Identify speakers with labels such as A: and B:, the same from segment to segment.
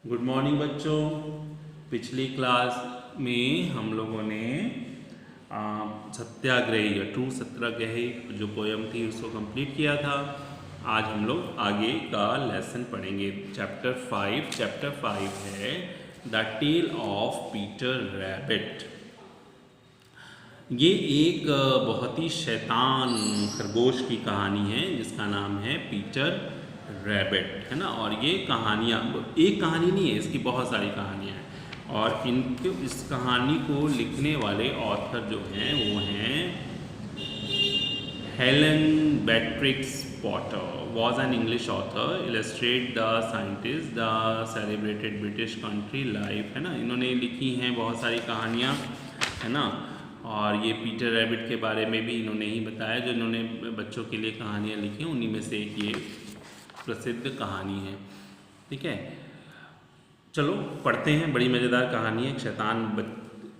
A: Good morning बच्चों। पिछली class में हम लोगों ने सत्याग्रही या ट्रू सत्याग्रही जो पोयम थी उसको कंप्लीट किया था। आज हम लोग आगे का लेसन पढ़ेंगे। चैप्टर 5 है the tale of Peter Rabbit. ये एक बहुत ही शैतान खरगोश की कहानी है जिसका नाम है पीटर रैबिट, है ना। और ये कहानियाँ एक कहानी नहीं है, इसकी बहुत सारी कहानियाँ हैं। और इनके इस कहानी को लिखने वाले ऑथर जो हैं वो हैं Helen Beatrix Potter was an English author, illustrate the scientist, the celebrated British country life, है ना। इन्होंने लिखी हैं बहुत सारी कहानियाँ, है ना। और ये पीटर रैबिट के बारे में भी इन्होंने ही बताया, जो इन्होंने बच्चों के लिए कहानियाँ लिखी हैं उन्हीं में से एक ये प्रसिद्ध कहानी है। ठीक है, चलो पढ़ते हैं। बड़ी मज़ेदार कहानी है। एक शैतान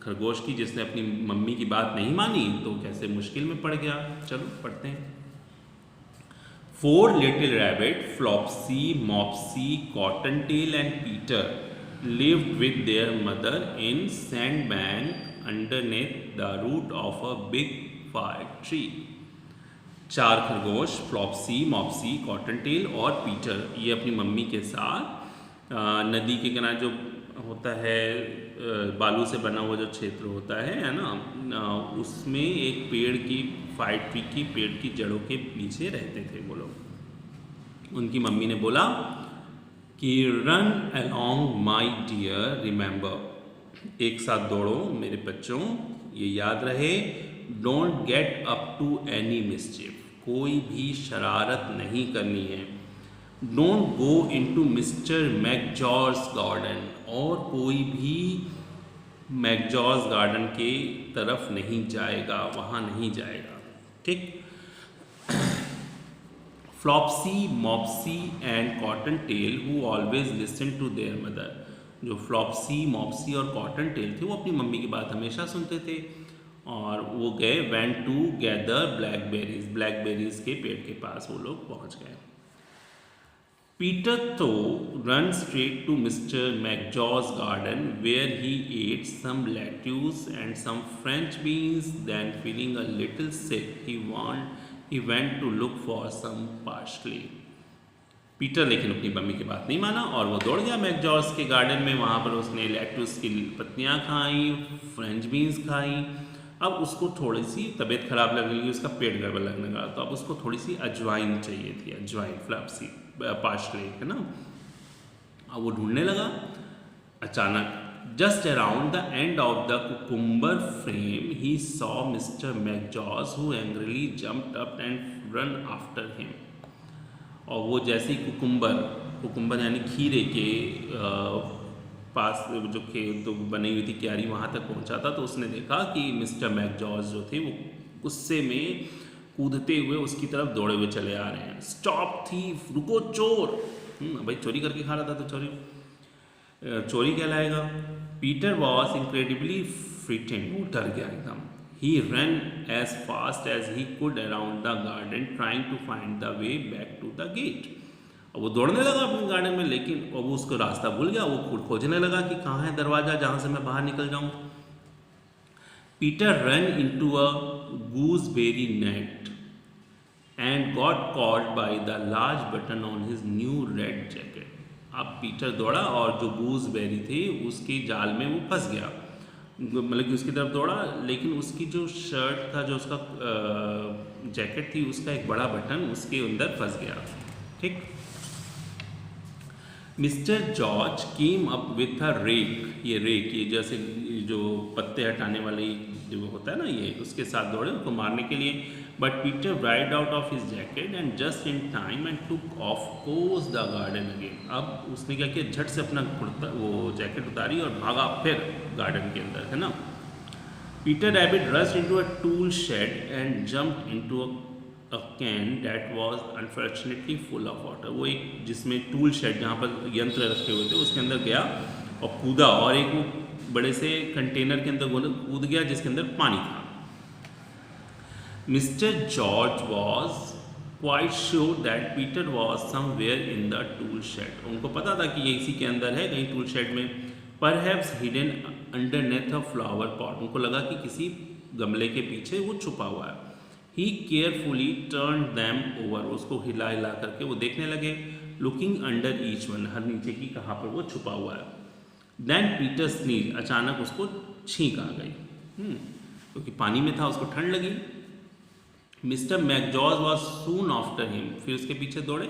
A: खरगोश की जिसने अपनी मम्मी की बात नहीं मानी तो कैसे मुश्किल में पड़ गया। चलो पढ़ते हैं। 4 little rabbit, Flopsy, Mopsy, Cottontail and Peter lived with their mother in sandbank underneath the root of a big fir tree. 4 खरगोश फ्लॉप्सी, मॉप्सी, कॉटनटेल और पीटर ये अपनी मम्मी के साथ नदी के किनारे जो होता है बालू से बना हुआ जो क्षेत्र होता है ना, उसमें एक पेड़ की फाइट ट्री की पेड़ की जड़ों के नीचे रहते थे वो लोग। उनकी मम्मी ने बोला कि run along my dear remember, एक साथ दौड़ो मेरे बच्चों, ये याद रहे। Don't get up to any mischief, कोई भी शरारत नहीं करनी है। Don't go into Mister McGregor's garden, और कोई भी मैकजॉर्स गार्डन के तरफ नहीं जाएगा, वहाँ नहीं जाएगा। ठीक। Flopsy, Mopsy and cotton tell who always listen to their mother, जो फ्लॉप्सी, मॉप्सी और कॉटन टेल थे वो अपनी मम्मी की बात हमेशा सुनते थे। और वो गए went to gather blackberries, blackberries के पेड़ के पास वो लोग पहुंच गए। पीटर तो ran straight to Mister McGregor's garden where he ate some lettuce and some French beans, then feeling a little sick he went to look for some parsley. Peter लेकिन अपनी मम्मी की बात नहीं माना और वो दौड़ गया मैकजॉर्स के गार्डन में। वहाँ पर उसने लेट्यूस की पत्तियाँ खाई, फ्रेंच बीन्स खाई। अब उसको थोड़ी सी तबीयत खराब लगने लगी, उसका पेट गड़बड़ लगने लगा, तो अब उसको थोड़ी सी अजवाइन चाहिए थी, अजवाइन फ्लैप्सी पार्सले, है ना। अब वो ढूंढने लगा। अचानक just around the end of the cucumber frame he saw Mister मैकजॉर्स who angrily jumped up and ran after him. और वो जैसे ही कुकुम्बर यानी खीरे के पास जो तो बनी हुई थी क्यारी वहाँ तक पहुँचा था, तो उसने देखा कि मिस्टर मैकजॉर्ज जो थे वो गुस्से में कूदते हुए उसकी तरफ दौड़े हुए चले आ रहे हैं। स्टॉप थीफ, रुको चोर। भाई चोरी करके खा रहा था तो चोरी क्या लाएगा। पीटर वॉज इनक्रेडिबली फ्रिटेंड, वो डर गया एकदम। He ran as fast as he could around the garden trying to find the way back to the gate. और वो दौड़ने लगा अपने गार्डन में, लेकिन अब वो उसको रास्ता भूल गया। वो खोजने लगा कि कहाँ है दरवाज़ा जहाँ से मैं बाहर निकल जाऊँ। Peter run into a gooseberry net and got caught by the large button on his new red jacket. अब पीटर दौड़ा और जो गूसबेरी थे उसके जाल में वो फंस गया, मतलब कि उसकी तरफ दौड़ा, लेकिन उसकी जो शर्ट था, जो उसका जैकेट थी, उसका एक बड़ा बटन उसके अंदर फंस गया। ठीक। Mister George came up with a rake, ये रेक ये जैसे जो पत्ते हटाने वाली जो होता है ना, ये उसके साथ दौड़े उसको मारने के लिए। But Peter ride out of his jacket and just in time and took off course the garden again. अब उसने क्या किया, झट से अपना वो जैकेट उतारी और भागा फिर गार्डन के अंदर, है ना। Peter Rabbit rushed into a tool shed and jumped into a can that was unfortunately full of water. वो एक जिसमें टूल शेड जहाँ पर यंत्र रखे हुए थे उसके अंदर गया और कूदा, और एक वो बड़े से कंटेनर के अंदर कूद गया जिसके अंदर पानी था। Mister George was quite sure that Peter was somewhere in the tool shed. उनको पता था कि ये इसी के अंदर है, कहीं टूल शेड में। परहैप्स हिडन अंडरनेथ अ फ्लावर पॉट। उनको लगा कि किसी गमले के पीछे वो छुपा हुआ है। He carefully turn them over. उसको हिला हिला करके वो देखने लगे। लुकिंग अंडर ईच वन, हर नीचे की कहाँ पर वो छुपा हुआ है। Then Peter sneeze. अचानक उसको छींक आ गई, क्योंकि पानी में था, उसको ठंड लगी। मिस्टर मैकजॉर्ज वॉज सून आफ्टर हिम। फिर उसके पीछे दौड़े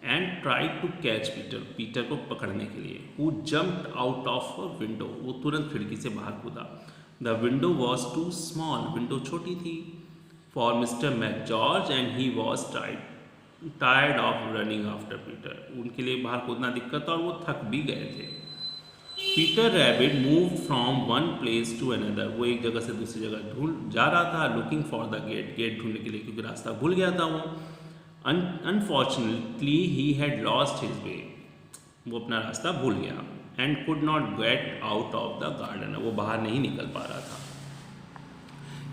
A: and tried to catch Peter. Peter को पकड़ने के लिए। Who jumped out of a window. वो तुरंत खिड़की से बाहर कूदा। The window was too small. Window छोटी थी फॉर मिस्टर मैकजॉर्ज and he was tired of running after Peter. उनके लिए बाहर कूदना दिक्कत था और वो थक भी गए थे। Peter Rabbit move from one place to another. वो एक जगह से दूसरी जगह ढूंढ जा रहा था, looking for the gate. Gate ढूंढने के लिए, क्योंकि रास्ता भूल गया था वो। Unfortunately he had lost his way. वो अपना रास्ता भूल गया। And could not get out of the garden. वो बाहर नहीं निकल पा रहा था।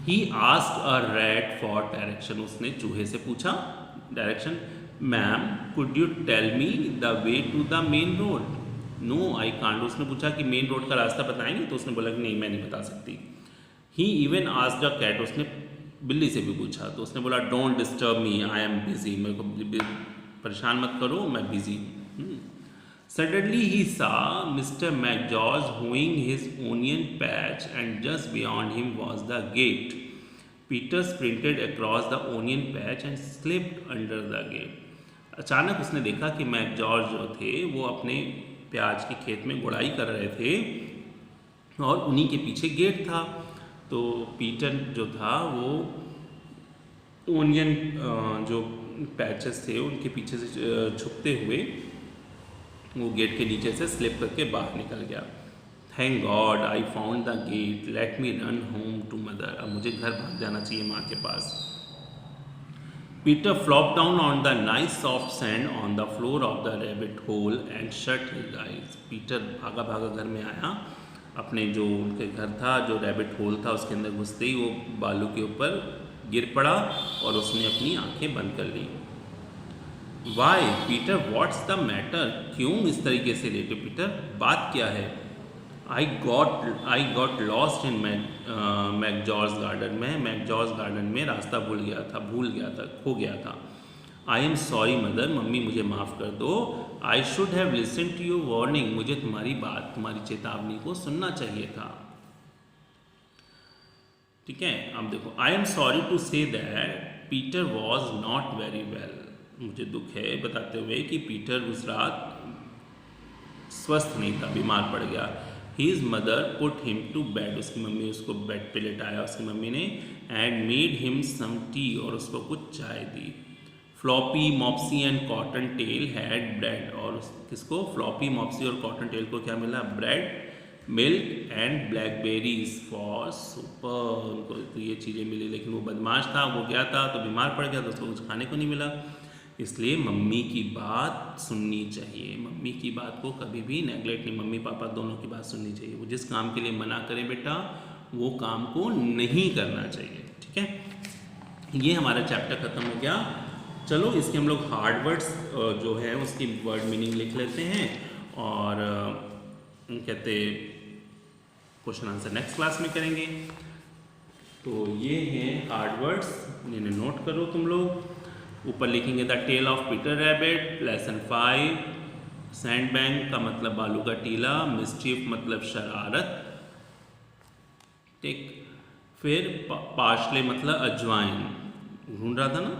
A: He asked a rat for direction. उसने चूहे से पूछा direction. Ma'am could you tell me the way to the main road. No I can't. उसने पूछा कि मेन रोड का रास्ता बताएंगे, तो उसने बोला कि नहीं, मैं नहीं बता सकती। ही इवन आस्क्ड अ कैट। उसने बिल्ली से भी पूछा, तो उसने बोला don't disturb me, I am busy. मेरे को परेशान मत करो, मैं बिजी हूँ। सडनली ही सा मिस्टर मैकजॉर्ज hoeing his onion patch and just beyond him was the gate. Peter sprinted across the onion patch and slipped under the gate. अचानक उसने देखा कि मैकजॉर्ज जो थे वो अपने प्याज के खेत में गुड़ाई कर रहे थे और उन्हीं के पीछे गेट था। तो पीटर जो था वो ओनियन जो पैचेस थे उनके पीछे से छुपते हुए वो गेट के नीचे से स्लिप करके बाहर निकल गया। Thank God I found the gate, let me run home to mother. अब मुझे घर भाग जाना चाहिए माँ के पास। Peter flopped down on the nice soft sand on the floor of the rabbit hole and shut his eyes. Peter भागा भागा घर में आया। अपने जो उनके घर था, जो रैबिट होल था, उसके अंदर घुसते ही वो बालू के ऊपर गिर पड़ा और उसने अपनी आंखें बंद कर ली। Why Peter, what's the matter? क्यों इस तरीके से लेटे पीटर, बात क्या है? I got lost in मैकजॉर्ज गार्डन। मैं मैकजॉर्ज गार्डन में रास्ता भूल गया था, खो गया था। I am sorry mother. Mummy मुझे माफ़ कर दो। I should have listen to your warning. मुझे तुम्हारी बात, तुम्हारी चेतावनी को सुनना चाहिए था। ठीक है, अब देखो। I am sorry to say that Peter was not very well. मुझे दुख है बताते हुए कि पीटर उस रात स्वस्थ नहीं था, बीमार पड़ गया। His mother put him to bed। उसकी मम्मी उसको बेड पे लेटाया उसकी मम्मी ने। and made him some tea। और उसको कुछ चाय दी। Flopsy Mopsy and cotton tail had bread. और किसको, फ्लॉपी मॉप्सी और कॉटन टेल को क्या मिला, bread, milk and blackberries for super. उनको तो ये चीज़ें मिली, लेकिन वो बदमाश था, वो गया था तो बीमार पड़ गया, तो उसको कुछ खाने को नहीं मिला। इसलिए मम्मी की बात सुननी चाहिए। मम्मी की बात को कभी भी नेगलेक्ट नहीं, मम्मी पापा दोनों की बात सुननी चाहिए। वो जिस काम के लिए मना करें बेटा, वो काम को नहीं करना चाहिए। ठीक है, ये हमारा चैप्टर खत्म हो गया। चलो इसके हम लोग हार्ड वर्ड्स जो है उसकी वर्ड मीनिंग लिख लेते हैं और कहते क्वेश्चन आंसर नेक्स्ट क्लास में करेंगे। तो ये हैं हार्ड वर्ड्स, इन्हें नोट करो तुम लोग। ऊपर लिखेंगे the tale of Peter Rabbit. Lesson 5 sand bank का मतलब बालू का टीला। मिस्चीफ मतलब शरारत। ठीक, फिर पार्सले मतलब अजवाइन, ढूंढ रहा था ना।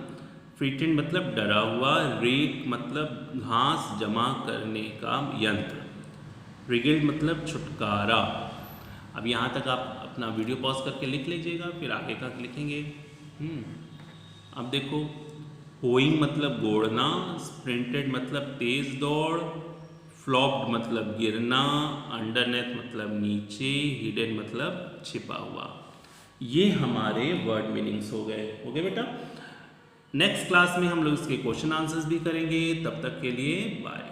A: फ्रीटेंड मतलब डरा हुआ। रेक मतलब घास जमा करने का यंत्र। रिगिल्ड मतलब छुटकारा। अब यहाँ तक आप अपना वीडियो पॉज करके लिख लीजिएगा, फिर आगे का लिखेंगे। अब देखो, होइंग मतलब गोड़ना। स्प्रिंटेड मतलब तेज दौड़। फ्लॉप्ड मतलब गिरना। अंडरनेथ मतलब नीचे। हिडन मतलब छिपा हुआ। ये हमारे वर्ड मीनिंग्स हो गए बेटा। नेक्स्ट क्लास में हम लोग इसके क्वेश्चन आंसर्स भी करेंगे। तब तक के लिए बाय।